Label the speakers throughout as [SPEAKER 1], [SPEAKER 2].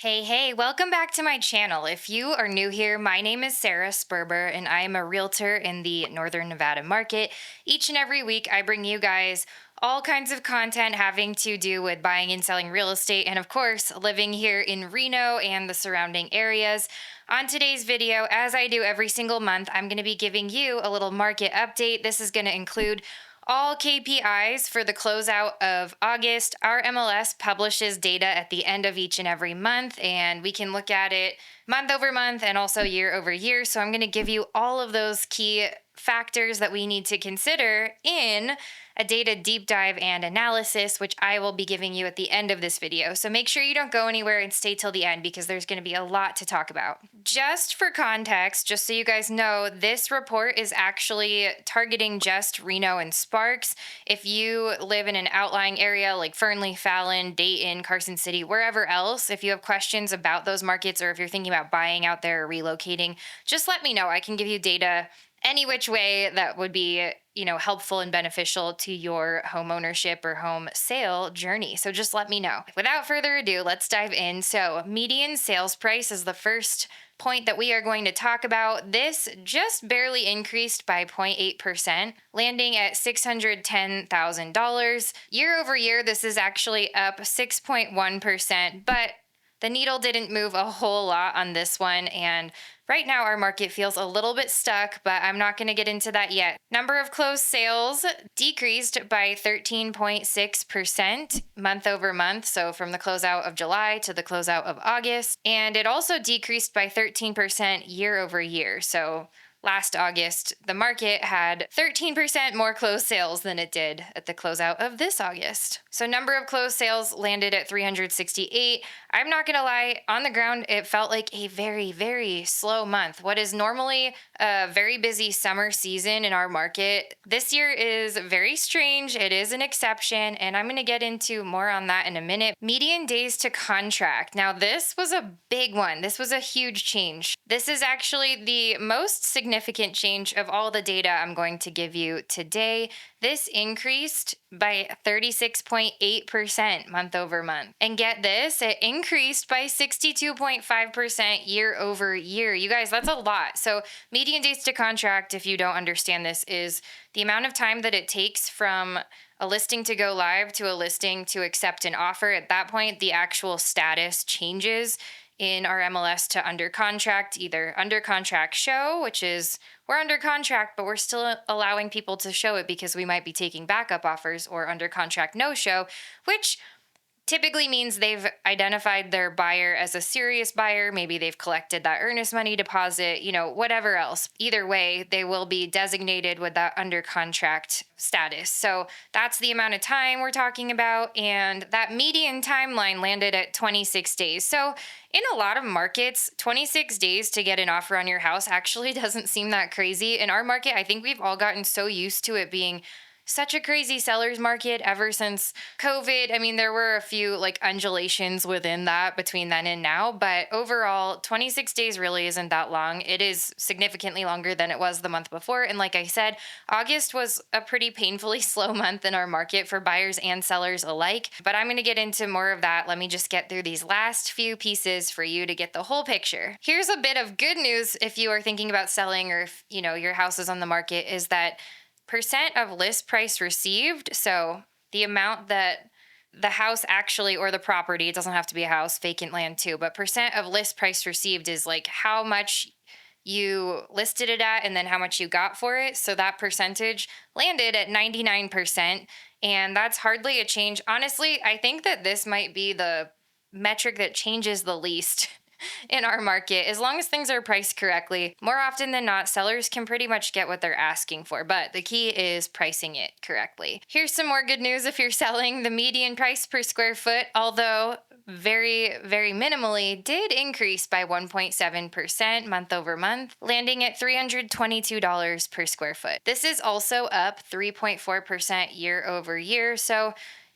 [SPEAKER 1] Hey, welcome back to my channel. If you are new here, my name is Sarah Sperber and I am a realtor in the Northern Nevada market. Each and every week, I bring you guys all kinds of content having to do with buying and selling real estate, and of course, living here in Reno and the surrounding areas. On today's video, as I do every single month, I'm going to be giving you a little market update. This is going to include all KPIs for the closeout of August. Our MLS publishes data at the end of each and every month, and we can look at it month over month and also year over year. So I'm going to give you all of those key factors that we need to consider in a data deep dive and analysis, which I will be giving you at the end of this video. So make sure you don't go anywhere and stay till the end because there's going to be a lot to talk about. Just for context, just so you guys know, this report is actually targeting just Reno and Sparks. If you live in an outlying area like Fernley, Fallon, Dayton, Carson City, wherever else, if you have questions about those markets or if you're thinking about buying out there or relocating, just let me know. I can give you data any which way that would be, helpful and beneficial to your home ownership or home sale journey. So just let me know. Without further ado, let's dive in. So median sales price is the first point that we are going to talk about. This just barely increased by 0.8%, landing at $610,000. Year over year, this is actually up 6.1%, but the needle didn't move a whole lot on this one, and right now our market feels a little bit stuck, but I'm not going to get into that yet. Number of closed sales decreased by 13.6% month over month, so from the closeout of July to the closeout of August, and it also decreased by 13% year over year. So last August, the market had 13% more closed sales than it did at the closeout of this August. So number of closed sales landed at 368. I'm not going to lie, on the ground, it felt like a very, very slow month. What is normally a very busy summer season in our market, this year is very strange. It is an exception, and I'm going to get into more on that in a minute. Median days to contract. Now, this was a big one. This was a huge change. This is actually the most significant change of all the data I'm going to give you today. This increased by 36.8% month over month. And get this, it increased by 62.5% year over year. You guys, that's a lot. So median days to contract, if you don't understand this, is the amount of time that it takes from a listing to go live to a listing to accept an offer. At that point, the actual status changes in our MLS to under contract, either under contract show, which is we're under contract, but we're still allowing people to show it because we might be taking backup offers, or under contract no show, which typically means they've identified their buyer as a serious buyer. Maybe they've collected that earnest money deposit, whatever else. Either way, they will be designated with that under contract status. So that's the amount of time we're talking about. And that median timeline landed at 26 days. So in a lot of markets, 26 days to get an offer on your house actually doesn't seem that crazy. In our market, I think we've all gotten so used to it being such a crazy seller's market ever since COVID. I mean, there were a few undulations within that between then and now, but overall, 26 days really isn't that long. It is significantly longer than it was the month before. And like I said, August was a pretty painfully slow month in our market for buyers and sellers alike. But I'm going to get into more of that. Let me just get through these last few pieces for you to get the whole picture. Here's a bit of good news if you are thinking about selling, or if, your house is on the market, is that percent of list price received, so the amount that the house actually, or the property, it doesn't have to be a house, vacant land too, but percent of list price received is like how much you listed it at and then how much you got for it. So that percentage landed at 99%, and that's hardly a change. Honestly, I think that this might be the metric that changes the least in our market. As long as things are priced correctly, more often than not, sellers can pretty much get what they're asking for, but the key is pricing it correctly. Here's some more good news if you're selling. The median price per square foot, although very, very minimally, did increase by 1.7% month over month, landing at $322 per square foot. This is also up 3.4% year over year. So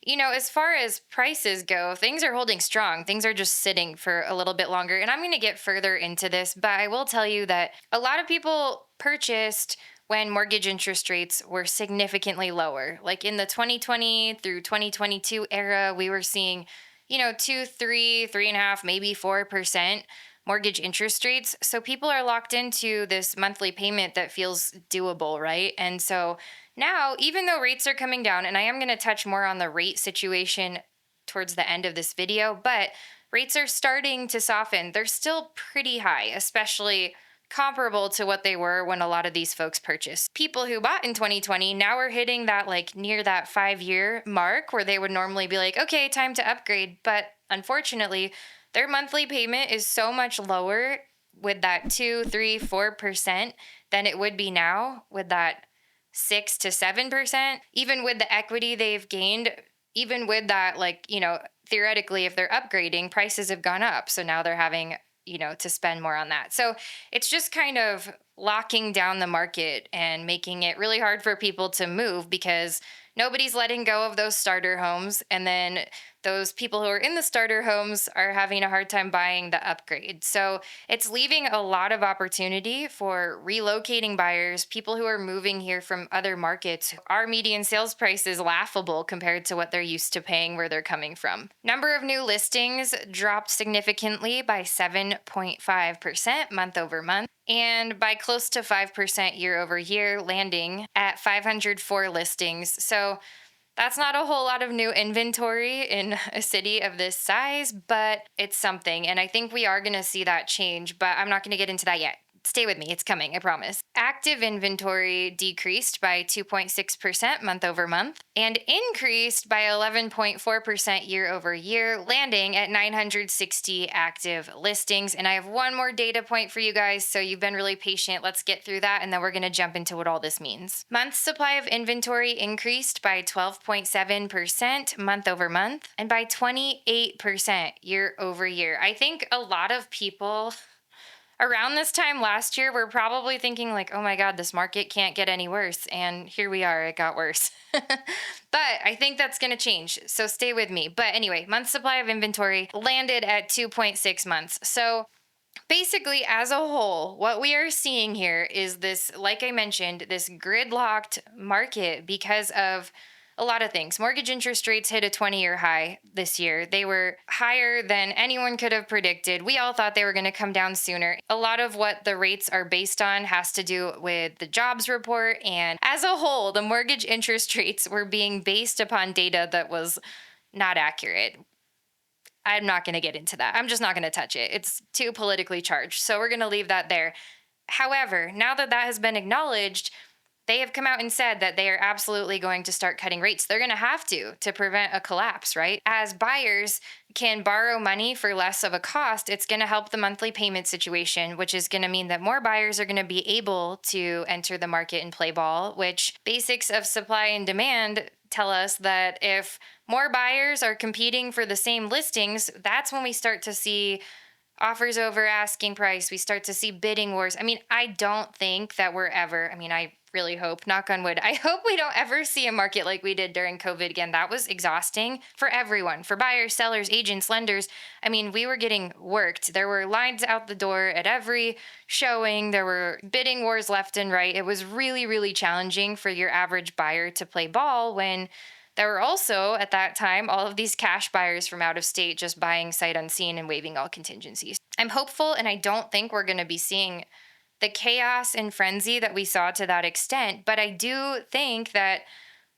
[SPEAKER 1] as far as prices go, things are holding strong. Things are just sitting for a little bit longer. And I'm going to get further into this, but I will tell you that a lot of people purchased when mortgage interest rates were significantly lower. Like in the 2020 through 2022 era, we were seeing 2, 3, 3.5, maybe 4% mortgage interest rates. So people are locked into this monthly payment that feels doable, right? And so now, even though rates are coming down, and I am going to touch more on the rate situation towards the end of this video, but rates are starting to soften. They're still pretty high, especially comparable to what they were when a lot of these folks purchased. People who bought in 2020 now are hitting that like near that 5-year mark where they would normally be like, okay, time to upgrade. But unfortunately, their monthly payment is so much lower with that 2, 3, 4% than it would be now with that 6 to 7%. Even with the equity they've gained, even with that, like, theoretically, if they're upgrading, prices have gone up. So now they're having, to spend more on that. So it's just kind of locking down the market and making it really hard for people to move because nobody's letting go of those starter homes. And then those people who are in the starter homes are having a hard time buying the upgrade. So it's leaving a lot of opportunity for relocating buyers, people who are moving here from other markets. Our median sales price is laughable compared to what they're used to paying where they're coming from. Number of new listings dropped significantly by 7.5% month over month and by close to 5% year over year, landing at 504 listings. So that's not a whole lot of new inventory in a city of this size, but it's something. And I think we are going to see that change, but I'm not going to get into that yet. Stay with me, it's coming, I promise. Active inventory decreased by 2.6% month over month and increased by 11.4% year over year, landing at 960 active listings. And I have one more data point for you guys, so you've been really patient. Let's get through that, and then we're going to jump into what all this means. Month supply of inventory increased by 12.7% month over month and by 28% year over year. I think a lot of people around this time last year, we're probably thinking like, oh my God, this market can't get any worse. And here we are, it got worse. But I think that's going to change. So stay with me. But anyway, month supply of inventory landed at 2.6 months. So basically, as a whole, what we are seeing here is this, like I mentioned, this gridlocked market because of a lot of things. Mortgage interest rates hit a 20-year high this year. They were higher than anyone could have predicted. We all thought they were going to come down sooner. A lot of what the rates are based on has to do with the jobs report. And as a whole, the mortgage interest rates were being based upon data that was not accurate. I'm not going to get into that. I'm just not going to touch it. It's too politically charged. So we're going to leave that there. However, now that that has been acknowledged, they have come out and said that they are absolutely going to start cutting rates. They're going to have to prevent a collapse, right? As buyers can borrow money for less of a cost, it's going to help the monthly payment situation, which is going to mean that more buyers are going to be able to enter the market and play ball, which basics of supply and demand tell us that if more buyers are competing for the same listings, that's when we start to see offers over asking price. We start to see bidding wars. I mean, I don't think that we're ever, I really hope, knock on wood, I hope we don't ever see a market like we did during COVID again. That was exhausting for everyone, for buyers, sellers, agents, lenders. We were getting worked. There were lines out the door at every showing. There were bidding wars left and right. It was really, really challenging for your average buyer to play ball when there were also, at that time, all of these cash buyers from out of state just buying sight unseen and waiving all contingencies. I'm hopeful, and I don't think we're going to be seeing the chaos and frenzy that we saw to that extent, but I do think that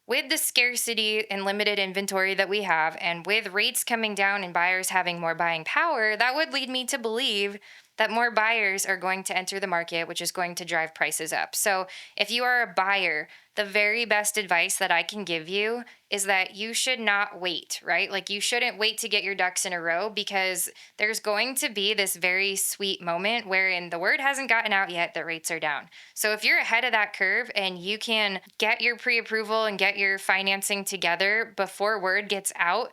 [SPEAKER 1] with the scarcity and limited inventory that we have, and with rates coming down and buyers having more buying power, that would lead me to believe that more buyers are going to enter the market, which is going to drive prices up. So if you are a buyer, the very best advice that I can give you is that you should not wait, right? Like you shouldn't wait to get your ducks in a row because there's going to be this very sweet moment wherein the word hasn't gotten out yet that rates are down. So if you're ahead of that curve and you can get your pre-approval and get your financing together before word gets out,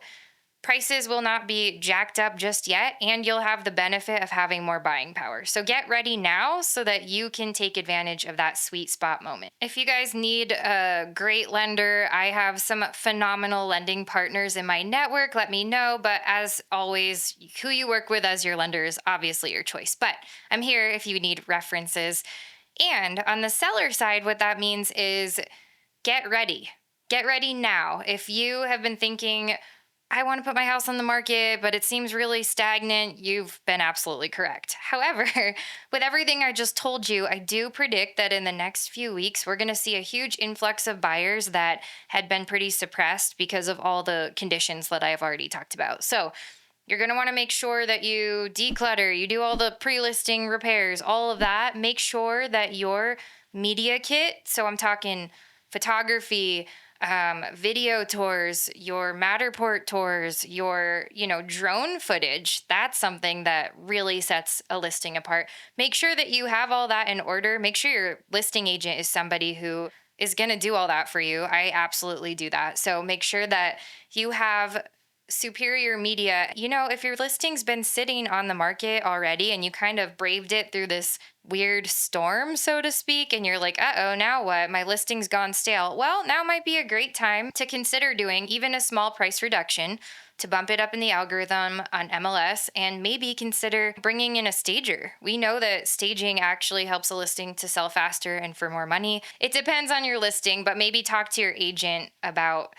[SPEAKER 1] prices will not be jacked up just yet, and you'll have the benefit of having more buying power. So get ready now so that you can take advantage of that sweet spot moment. If you guys need a great lender, I have some phenomenal lending partners in my network. Let me know. But as always, who you work with as your lender is obviously your choice. But I'm here if you need references. And on the seller side, what that means is get ready. Get ready now. If you have been thinking, I want to put my house on the market, but it seems really stagnant, you've been absolutely correct. However, with everything I just told you, I do predict that in the next few weeks, we're going to see a huge influx of buyers that had been pretty suppressed because of all the conditions that I have already talked about. So, you're going to want to make sure that you declutter, you do all the pre listing repairs, all of that. Make sure that your media kit, so I'm talking photography, video tours, your Matterport tours, your, drone footage, that's something that really sets a listing apart. Make sure that you have all that in order. Make sure your listing agent is somebody who is going to do all that for you. I absolutely do that. So make sure that you have superior media. If your listing's been sitting on the market already and you kind of braved it through this weird storm, so to speak, and you're like, oh, now what? My listing's gone stale. Well, now might be a great time to consider doing even a small price reduction to bump it up in the algorithm on MLS and maybe consider bringing in a stager. We know that staging actually helps a listing to sell faster and for more money. It depends on your listing, but maybe talk to your agent about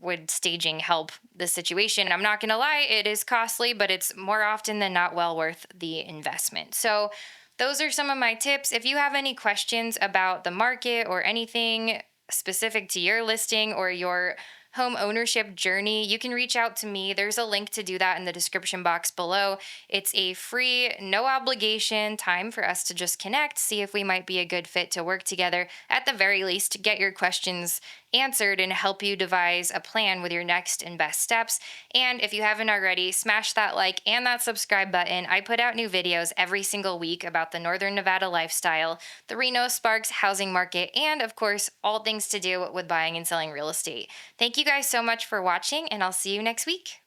[SPEAKER 1] would staging help the situation? I'm not going to lie, it is costly, but it's more often than not well worth the investment. So, those are some of my tips. If you have any questions about the market or anything specific to your listing or your home ownership journey, you can reach out to me. There's a link to do that in the description box below. It's a free, no obligation time for us to just connect, see if we might be a good fit to work together, at the very least, to get your questions answered and help you devise a plan with your next and best steps. And if you haven't already, smash that like and that subscribe button. I put out new videos every single week about the Northern Nevada lifestyle, the Reno Sparks housing market, and of course, all things to do with buying and selling real estate. Thank you guys so much for watching, and I'll see you next week.